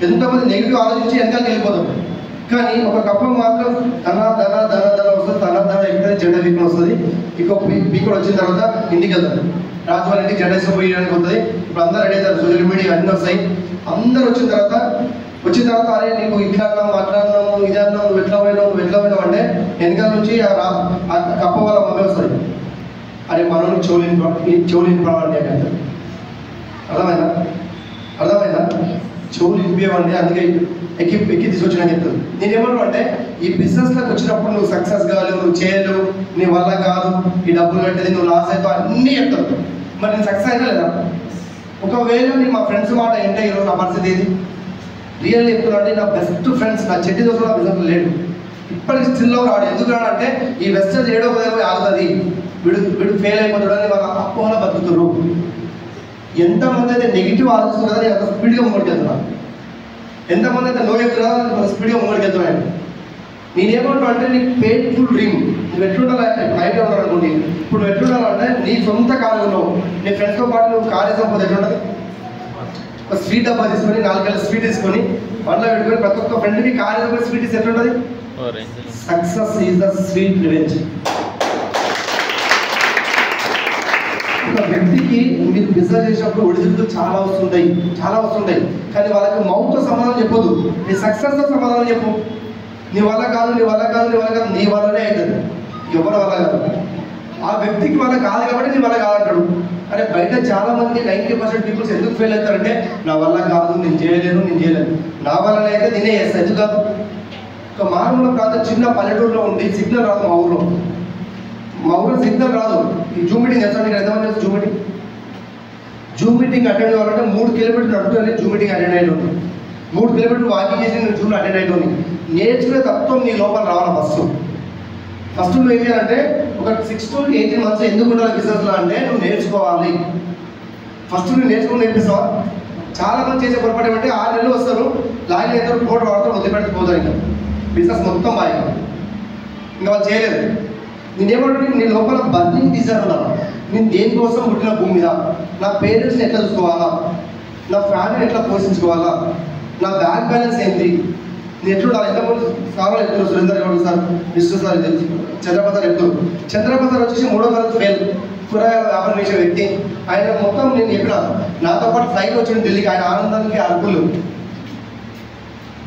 ఎంతమంది నెగిటివ్ ఆలోచించి వెనకాలకి వెళ్ళిపోతారు. కానీ ఒక కప్ప మాత్రం ధన వస్తుంది, ధన ఎక్కడ జెండా వీకుని వస్తుంది. ఇంకో వీకుడు వచ్చిన తర్వాత ఇంటికి వెళ్తారు, రాజు వాళ్ళ ఇంటికి జెండా వేసుకోవడానికి వస్తుంది. ఇప్పుడు అందరూ రెడీ అవుతారు, సోషల్ మీడియా అన్నీ వస్తాయి. అందరు వచ్చిన తర్వాత అరే నీకు ఇట్లా అన్నాము, అట్లా అన్నాము, ఇది అన్నాము, నువ్వు ఎట్లా పోయినావు అంటే వెనకాల నుంచి ఆ కప్ప వాళ్ళ మమ్మీ వస్తుంది, అరే మనోని చెవులు పడవండి అని అంటారు. అర్థమైందా? చెవులు ఇప్పివ్వండి, అందుకే ఎక్కి తీసుకొచ్చిన చెప్తుంది. నేనేమన్నా అంటే ఈ బిజినెస్లోకి వచ్చినప్పుడు నువ్వు సక్సెస్ కాలేవు, నువ్వు చేయలేవు, నీ వల్ల కాదు, ఈ డబ్బులు కట్టేది, నువ్వు లాస్ అవుతావు అన్నీ చెప్తావు. మరి నేను సక్సెస్ అయినా లేదా? ఒకవేళ నేను మా ఫ్రెండ్స్ మాట ఏంటో ఈరోజు నా పరిస్థితి ఏది? రియల్ చెప్తున్నా అంటే నా బెస్ట్ ఫ్రెండ్స్, నా చెడ్డి దోశ నా బిజినెస్ లేడు, ఇప్పటికి స్టిల్లో రాడు. ఎందుకు రాడంటే ఈ వెస్టర్న్ ఏడో ఆగుతుంది, వీడు ఫెయిల్ అయిపోతాడని వాళ్ళ అపోహలో బతుకుతారు. ఎంతమంది అయితే నెగిటివ్ ఆలోచిస్తున్నారు కదా, అంత స్పీడ్గా ముంగడికి వెళ్తున్నారు. ఎంతమంది అయితే నో చెప్తున్నారు, అంత స్పీడ్గా ముంగడికి వెళ్తున్నాను. నేనేమంటా అంటే నీకు పెయిన్ఫుల్ డ్రీమ్, నువ్వు ఎట్లుండాలి, బయట ఉండాలి అనుకోండి. ఇప్పుడు నువ్వు ఎట్లుండాలంటే నీ సొంత కారు ఉన్నావు, నీ ఫ్రెండ్స్తో పాటు నువ్వు కారు వేసుకోకపోతే ఎట్లుంటుంది? ఒక స్వీట్ డబ్బా తీసుకొని 4 కిలో స్వీట్ తీసుకొని బండ్లో పెట్టుకొని ప్రతి ఒక్క ఫ్రెండ్కి కారు వేసుకొని స్వీట్ ఇస్తే ఎట్లుంటుంది? Success is the sweet revenge. ఒక వ్యక్తికి వ్యక్తికి మీరు బిజినెస్ చేసినప్పుడు ఒడిదుడుకులు చాలా వస్తుంటాయి కానీ వాళ్ళకి మౌత్తో సమాధానం చెప్పొద్దు, నీ సక్సెస్తో సమాధానం చెప్పు. నీ వల్ల కాదు నీ వల్లనే అవుతుంది, ఎవరి వల్ల కాదు. ఆ వ్యక్తికి వల్ల కాదు కాబట్టి నీ వల్ల కాదంటాడు. అంటే బయట చాలా మంది 90% పీపుల్స్ ఎందుకు ఫెయిల్ అవుతారంటే నా వల్ల కాదు, నేను చేయలేను, నా వల్ల అయితే నేనే చేస్తాను. ఎందుకు కాదు? ఒక మారుమూల ప్రాంతం చిన్న పల్లెటూరులో ఉండి సిగ్నల్ రాదు. మా ఊరిలో సిగ్నల్ రాదు. ఈ జూమ్ మీటింగ్ చేస్తాను, ఇక్కడ ఎంతమంది చేస్తారు జూమ్ మీటింగ్ అటెండ్ కావాలంటే 3 కిలోమీటర్లు నడుపుతుంది. జూమ్ మీటింగ్ అటెండ్ అయ్యి 3 కిలోమీటర్లు వాకింగ్ చేసి నేను జూమ్లో అటెండ్ అయ్యి నేర్చుకునే తత్వం నీ లోపల రావాలి. ఫస్ట్ నువ్వు ఏం చేయాలంటే ఒక 6 to 18 months ఎందుకు ఉండాలి బిజినెస్లో అంటే నువ్వు నేర్చుకోవాలి. ఫస్ట్ నువ్వు నేర్పిస్తావా? చాలా మంది చేసే పొరపాటు ఏమంటే 6 నెలలు వస్తారు, లాగిన ఎంత కోట వాడతారు, వదిలిపెట్టుకుపోతారు. ఇంకా బిజినెస్ మొత్తం బాగా ఇంకా వాళ్ళు చేయలేదు. నేనేమంటే నీ లోపల బర్నింగ్ డిజైర్ ఉండాలి. నేను దేనికోసం పుట్టిన భూమి మీద, నా పేరెంట్స్ని ఎట్లా చూసుకోవాలా, నా ఫ్యామిలీని ఎట్లా పోషించుకోవాలా, నా బ్యాంక్ బ్యాలెన్స్ ఏంటి, నేను ఎట్లు ఉండాలి. ఎంతమంది సార్లు చెప్తారు, Surender Goud sir, Vishnu sir, Chandrababu sir చెప్తారు. చంద్రబాబు సార్ వచ్చేసి 3వ తరగతి ఫెయిల్, కూరగాయల వ్యాపారం చేసే వ్యక్తి. ఆయన మొత్తం నేను చెప్పిన నాతో పాటు ఫ్లైట్ వచ్చిన ఢిల్లీకి, ఆయన ఆనందానికి అర్పులు.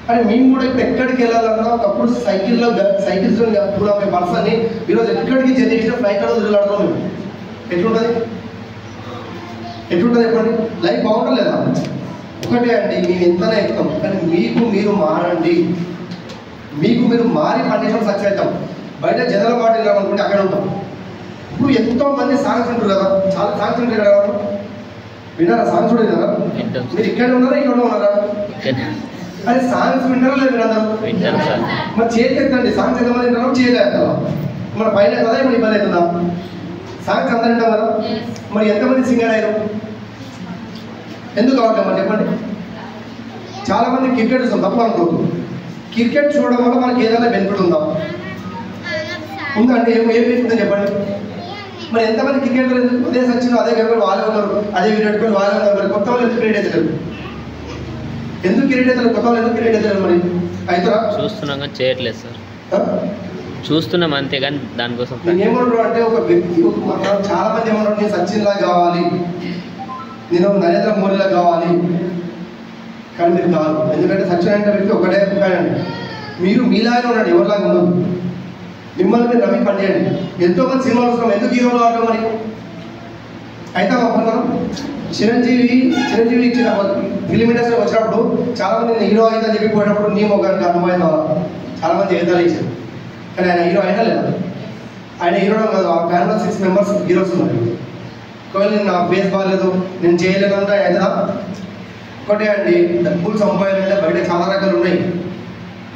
కానీ మేము కూడా ఇప్పుడు ఎక్కడికి వెళ్ళాలన్నా ఒకప్పుడు సైకిల్స్ కూడా మేము పర్సన్ని ఈరోజు ఎక్కడికి జర్నీ చేసిన ఫ్లైట్లో తిరుగులాడుతున్నాం. మేము ఎట్లుంటుంది చెప్పండి? లైఫ్ బాగుంటలేదా? ఒకటే అండి, మేము ఎంతనే ఎక్కుతాం కానీ మీరు మారండి. మీరు మారి కండిషన్ సక్సెస్ అవుతాం. బయట జనరల్ పార్టీ అనుకుంటే అక్కడ ఉంటాం. ఇప్పుడు ఎంతో మంది సాంగ్స్ ఉంటారు కదా, చాలా సాంగ్స్ ఉంటాయి కదా, విన్నారా? సాంగ్స్ కూడా విన్నారా? మీరు ఇక్కడ ఉన్నారా? అది సాంగ్స్ వింటారా లేదు? వినందరూ మరి చేతి సాంగ్స్ ఎంతమంది వింటారో చేయగలుగుతారా? మన పైన కదా ఇప్పుడు ఇబ్బంది అవుతుందా? సాంగ్స్ అందరు వింటాం కదా, మరి ఎంతమంది సింగర్ అయ్యారు? ఎందుకు కావాలి మరి చెప్పండి? చాలా మంది క్రికెట్ చూస్తాం, తప్పు అనుకోవద్దు. క్రికెట్ చూడడం వల్ల మనకి ఏదైనా బెనిఫిట్ ఉందంటే ఏం బెనిఫిట్ చెప్పండి? మరి ఎంతమంది క్రికెటర్ అదే సచిన్, అదే గెలుపు వాళ్ళే ఉన్నారు, అదే విరాట్ కోహ్లీ వాళ్ళే ఉన్నారు. మరి కొత్త వాళ్ళు ఎందుకు క్రికెట్ అవుతారు? కొత్త వాళ్ళు ఎందుకు క్రికెట్ అవుతారు? మరి అవుతారా? చూస్తున్నాం కానీ చేయట్లేదు సార్. చూస్తున్నాం అంతే కానీ దానికోసం నేను ఏమన్నాడు అంటే ఒక వ్యక్తి చాలా మంది ఏమన్నాడు, నేను సచిన్ లాగా కావాలి, నేను నరేంద్ర మోడీలా కావాలి. కానీ మీరు కాదు. ఎందుకంటే సచిన్ అంటే వ్యక్తి ఒకటే అండి, మీరు మీలాగే ఉండండి, ఎవరిలాగా ఉండదు. మిమ్మల్ని మీరు నమ్మి పనిచేయండి. ఎంతోమంది సినిమాలు వస్తున్నాం, ఎందుకు హీరోలు కావడం మరి అయితే మనం చిరంజీవి ఇచ్చిన ఫిలిం ఇండస్ట్రీ వచ్చినప్పుడు చాలా మంది నేను హీరో అయితే చెప్పి పోయినప్పుడు నీ మొగ్గానికి అర్థమైంది చాలా మంది ఏదాలు ఇచ్చారు. కానీ ఆయన హీరో అయినా లేదా? ఆయన హీరో కాదు, ఆ ఫ్యాన్లో 6 members హీరోస్ ఉన్నారు. ఒకవేళ నేను నా ఫేస్ బాగాలేదు, నేను చేయలేదంటే అవుతుందా? ఒకటే అండి, డబ్బులు సంపాదాలంటే బయట చాలా రకాలు ఉన్నాయి.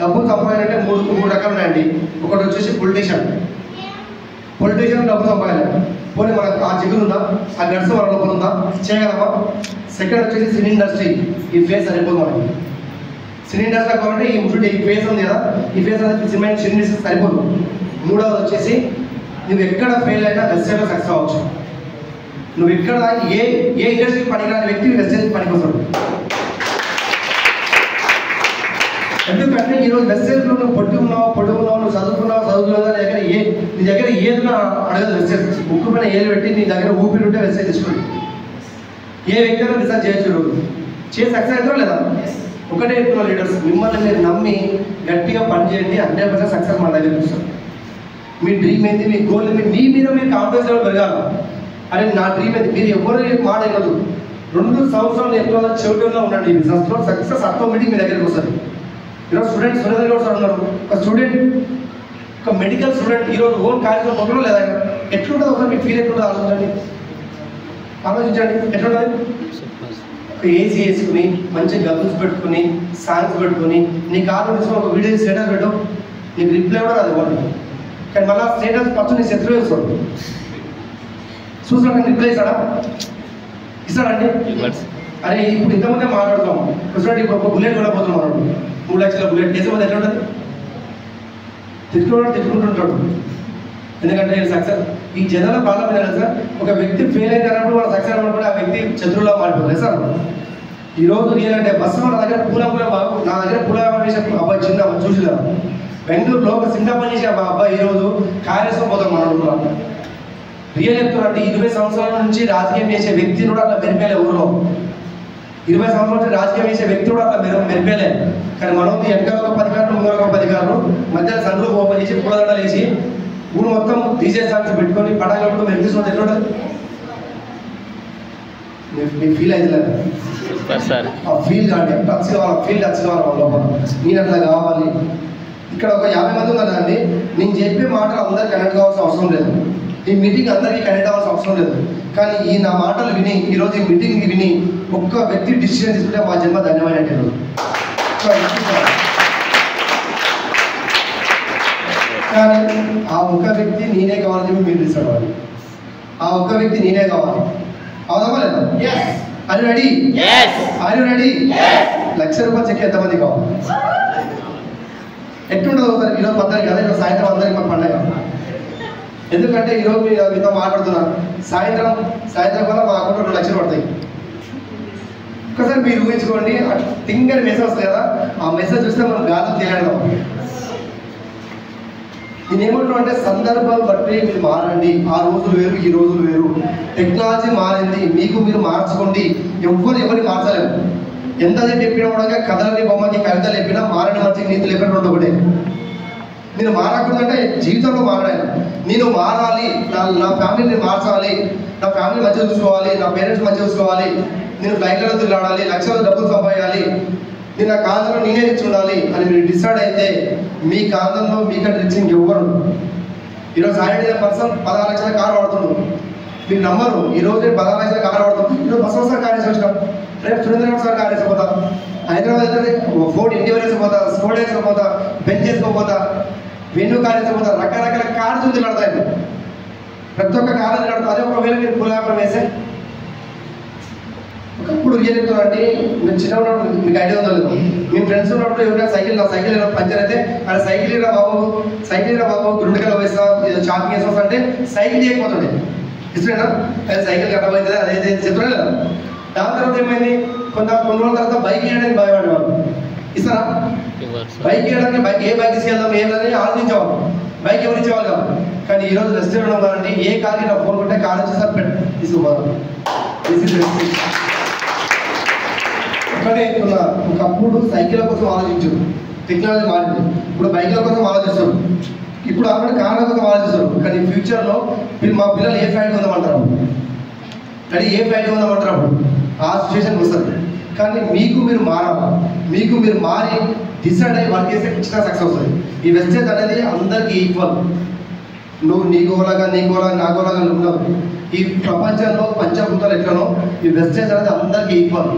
డబ్బులు సంపాదాలంటే మూడు రకాలు ఉన్నాయండి. ఒకటి వచ్చేసి పొలిటీషియన్ డబ్బు సంపాదాలి. పోనీ మనకు ఆ జిగురు ఉందా, ఆ గడ్స్ మన లోపల ఉందా, చేయగలమా? సెకండ్ వచ్చేసి సినీ ఇండస్ట్రీ, ఈ ఫేస్ సరిపోదు మనకి. సినీ ఇండస్ట్రీ కావాలంటే ఈ ఫేస్ ఉంది కదా, ఈ ఫేస్ అనేది సినీ ఇండస్ట్రీ సరిపోదు. మూడవది వచ్చేసి నువ్వు ఎక్కడ ఫెయిల్ అయినా వెబ్సైట్లో సక్సెస్ అవ్వచ్చు. నువ్వు ఎక్కడ ఏ ఇండస్ట్రీకి పనికిరాని వ్యక్తి వెబ్సైట్కి పనికొస్తాడు. ఎందుకంటే ఈరోజు వెబ్సైట్లో నువ్వు పొడుగు ఉన్నావు, నువ్వు చదువుకున్నావు నీ దగ్గర ఏదో అడగదు. వెబ్సైట్ ముక్కు పైన ఏలు పెట్టి నీ దగ్గర ఊపిరి ఉంటే వెబ్సైట్ తీసుకోండి. ఏ వ్యక్తి అయినా రీసెర్చ్ చేయొచ్చు, చేసి సక్సెస్ అవుతారో లేదా? ఒకటే చెప్తున్న లీడర్స్, మిమ్మల్ని మీరు నమ్మి గట్టిగా పనిచేయండి, 100% సక్సెస్ మన దగ్గర చూస్తారు. మీ డ్రీమ్ ఏంటి, మీ గోల్ ఏంటి, మీ మీద మీరు కాన్ఫిడెన్స్ లెవెల్ పెరగాలి. అరే నా డ్రీమ్ ఏంటి, మీరు ఎవరు మాట అయినదు 2 సంవత్సరాలు ఎక్కువ చెవిటంలో ఉండండి. ఈ బిజినెస్లో సక్సెస్ ఆటోమేటిక్ మీ దగ్గరికి వస్తుంది. ఈరోజు స్టూడెంట్ సురేంద్ర గౌడ్ సార్ ఉన్నారు, ఒక స్టూడెంట్, ఒక మెడికల్ స్టూడెంట్ ఈరోజు ఓన్ కాలేజ్లో మొదలు లేదా? ఎట్లుంటుంది ఒకసారి మీకు ఫీల్ ఎట్లుంటుంది ఆలోచించండి. ఎట్లుంటుంది? ఒక ఏసీ వేసుకుని మంచిగా గగుల్స్ పెట్టుకుని సాంగ్స్ పెట్టుకుని నీ కారు తీసుకుని ఒక వీడియో స్టేటస్ పెట్టు, నీకు రిప్లై కూడా రాదు ఇవ్వండి. కానీ మళ్ళీ స్టేటస్ పచ్చు నీ శత్రువు వేసుకోండి, చూసాడు రిప్లై ఇస్తాడండి. అరే ఇప్పుడు ఇంతమంది మాట్లాడుతాం, చూడండి ఇప్పుడు ఒక బుల్లెట్ కూడా పోతున్నాం మనం, 3 లక్షల బుల్లెట్ వేసే మంది ఎట్లా ఉంటుంది? తిట్టుకుంటుంటాడు. ఎందుకంటే సక్సెస్ ఈ జనాల ప్రాబ్లం ఏంటంటే సార్, ఒక వ్యక్తి ఫెయిల్ అయినప్పుడు వాళ్ళ సక్సెస్ అన్నప్పుడు ఆ వ్యక్తి చతురులా మారిపోతుంది సార్. ఈరోజు నేనంటే బస్సు నా దగ్గర పూల వేసే అబ్బాయి చిన్న చూసిదా, బెంగళూరులో ఒక చిన్న పని చేసే అబ్బాయి ఈరోజు కార్యసం పోతాం మనం. రియల్ చెప్తున్నా, 20 సంవత్సరాల నుంచి రాజకీయం చేసే వ్యక్తి కూడా అట్లా మెరిపేలే ఊరిలో. 20 సంవత్సరాల నుంచి రాజకీయం చేసే వ్యక్తి కూడా అట్లా మెరిపేలే. కానీ మనం వెనకాల ఒక 10 కార్లు, ముందర ఒక 10 కార్లు, మధ్యలో సందులు ఓపెన్ చేసి పూలదండలు వేసి ఊరు మొత్తం డీజే సాంగ్స్ పెట్టుకొని పటాకులు మెరిపిస్తుంది. ఎట్లుంటుంది? మీకు ఫీల్ అవుతలేదు? ఆ ఫీల్ కాండి, టచ్ కావాలి, ఫీల్ టచ్ కావాలి మన లోపల. నేను అట్లా కావాలి. ఇక్కడ ఒక 50 మంది ఉన్నారు కదండి, నేను చెప్పే మాటలు అందరికి కనెక్ట్ కావాల్సిన అవసరం లేదు. ఈ మీటింగ్ అందరికీ కనెక్ట్ అవ్వాల్సిన అవసరం లేదు. కానీ ఈ నా మాటలు విని, ఈరోజు ఈ మీటింగ్ విని ఒక్క వ్యక్తి డిసిషన్ తీసుకుంటే మా జన్మ ధన్యమైనట్టు. కానీ ఆ ఒక్క వ్యక్తి నేనే కావాలని చెప్పి మీరు డిసైడ్ అవ్వాలి. ఆ ఒక్క వ్యక్తి నేనే కావాలి. అవుదామా లేదా? Are you ready? Are you ready? ₹1,00,000 cheque ఎంతమంది కావాలి? ఎట్లుండదు ఒకసారి? ఈరోజు అందరికి కదా, ఈరోజు సాయంత్రం అందరికి మాకు పండగ. ఎందుకంటే ఈరోజు మీతో మాట్లాడుతున్నాను. సాయంత్రం వల్ల మా అకౌంట్లో ₹2,00,000 పడతాయి. ఒకసారి మీరు ఊహించుకోండి, టింగ్ అని మెసేజ్ వస్తుంది కదా, ఆ మెసేజ్ చూస్తే మనం గాలి తేలాడదాం. నేనేమంటున్నా అంటే సందర్భాలు బట్టి మీరు మారండి. ఆ రోజులు వేరు, ఈ రోజులు వేరు. టెక్నాలజీ మారింది, మీకు మీరు మార్చుకోండి. ఎవరిని మార్చలేము. ఎంత చెప్పినా కూడా కథలని బొమ్మకి కవితలు చెప్పినా మారని మంచి నీతులు ఎక్కడ ఒకటే. నేను మారకూడదంటే జీవితంలో మారాను. నేను మారాలి, నా ఫ్యామిలీని మార్చాలి, నా ఫ్యామిలీ మంచిగా చూసుకోవాలి, నా పేరెంట్స్ మంచిగా చూసుకోవాలి, నేను ఫ్లైట్లలో తిరగాలి, లక్షల డబ్బులు సంపాదించాలి, నేను నా కాంతంలో నేనే రిచ్ ఉండాలి అని మీరు డిసైడ్ అయితే మీ కాంతంలో మీకంటే రిచ్ ఇంకెవ్వరు. ఈరోజు సాయి పర్సన్ 16 లక్షల కారు వాడుతున్నాడు. మీరు నమ్మరు, ఈరోజు 16 లక్షల కారు వాడుతున్నాడు. ఈరోజు బస్ వస్తారు కార్ వేసి వచ్చినాం, రేపు సురేంద్ర సార్ కార్ వేసిపోతా, హైదరాబాద్ అయితే ఫోర్డ్ ఇండివర్ వేసిపోతా, స్కోడ్ వేసిపోతా, బెంచ్ వేసుకోపోతా, వెన్యూ కార్ వేసిపోతా, రకరకాల కారు చూసి నడతాయి. ప్రతి ఒక్క కారు నడుతుంది. అదే ఒకవేళ మీరు పూలాపం వేసే ఒకప్పుడు ఏం చెప్తానండి, మీరు చిన్నప్పుడు మీకు ఐడియా ఉందో లేదు, మేము ఫ్రెండ్స్ ఉన్నప్పుడు ఎవరైనా నా సైకిల్ పంచర్ అయితే అక్కడ సైకిల్ రా బాబు 2 కిలో వేస్తా, షాపింగ్ వేసుకోవచ్చు అంటే సైకిల్ చేయకపోతుండే. ఇష్టమేనా? అది సైకిల్ కట్టబోతుంది, అదే చెప్తానే కదా. దాని తర్వాత ఏమైంది, కొన్ని రోజుల తర్వాత బైక్ వేయడానికి భయపడేవాళ్ళు. ఇస్తారా? బైక్ వేయడానికి ఏ బైక్ తీసుకెళ్దాం ఏదని ఆలోచించేవాళ్ళు. బైక్ ఎవరు ఇచ్చేవాళ్ళు కాదు. కానీ ఈరోజు రెస్టారెంట్ ఉన్నారండి, ఏ కార్కి నా ఫోన్ ఉంటే కార్ వచ్చేసారి పెట్టు తీసుకోవాలి. ఒకటే చెప్తున్నా, ఒకప్పుడు సైకిల్ కోసం ఆలోచించారు, టెక్నాలజీ మారింది. ఇప్పుడు బైక్ల కోసం ఆలోచిస్తారు, ఇప్పుడు ఆల్రెడీ కార్ల కోసం ఆలోచిస్తారు. కానీ ఫ్యూచర్లో మా పిల్లలు ఏ ఫ్లైట్ కొందామంటారు, కానీ ఏ ఫ్లైట్ కొందామంటారు, అప్పుడు ఆ సిచ్యువేషన్కి వస్తుంది. కానీ మీకు మీరు మారాలి, మీకు మీరు మారి డిసైడ్ అయ్యి వర్క్ చేస్తే ఖచ్చితంగా సక్సెస్ వస్తుంది. ఈ వెస్టేజ్ అనేది అందరికీ ఈక్వల్. నువ్వు నీ గోలాగా నా గోలాగా ఉండవు. ఈ ప్రపంచంలో పంచభూతాలు ఎట్లనో ఈ వెస్టేజ్ అనేది అందరికీ ఈక్వల్.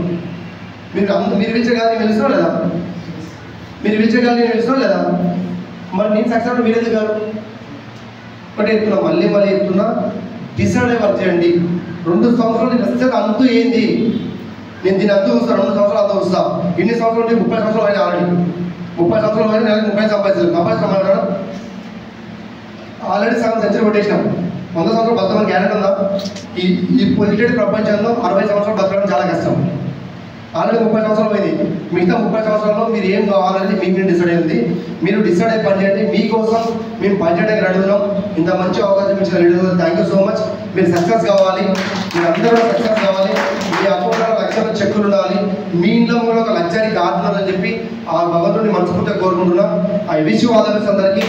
మీరు పిలిచగాలి తెలుసో లేదా? మీరు పిలిచగాలి తెలుసో లేదా? మరి నేను సక్సెస్ మీరు ఎందుకు కాదు? ఒకటి చెప్తున్నా, మళ్ళీ చెప్తున్నా, డిసైడ్ అయ్యి వర్క్ చేయండి. 2 సంవత్సరాలు వెస్టేజ్ అంతూ ఏంది, నేను దీన్ని అంతూ చూస్తాను, 2 సంవత్సరాలు అంతా చూస్తా. ఇన్ని సంవత్సరాలు 30 సంవత్సరాలు అయినా ఆల్రెడీ 30 సంవత్సరాలు అయినా నెలకు 30 సంపాదించలేదు. Already 7 century కొట్టేసినాం. 100 సంవత్సరాలు బతకమని గ్యారెంటీ ఉందా? ఈ పొలిటెడ్ ప్రపంచంలో 60 సంవత్సరాలు బతకడం చాలా కష్టం. ఆల్రెడీ 30 సంవత్సరాలు పోయింది. మిగతా 30 సంవత్సరాల్లో మీరు ఏం కావాలని మీకు డిసైడ్ అయింది. మీరు డిసైడ్ అయ్యి పనిచేయండి. మీకోసం మేము పనిచేయడానికి రెడీ ఉన్నాం. ఇంత మంచి అవకాశం ఇచ్చిన రెడీ ఉన్నాం. Thank you so much. మీరు సక్సెస్ కావాలి, మీరు అందరూ సక్సెస్ కావాలి. మీ అకౌంట్లో లక్షల చెక్కులు ఉండాలి, మీ ఇంట్లో కూడా ఒక లగ్జరీ కార్ ఉండాలని చెప్పి ఆ భగవంతుడిని మనస్ఫూర్తిగా కోరుకుంటున్నాం. I wish you all the best అందరికీ.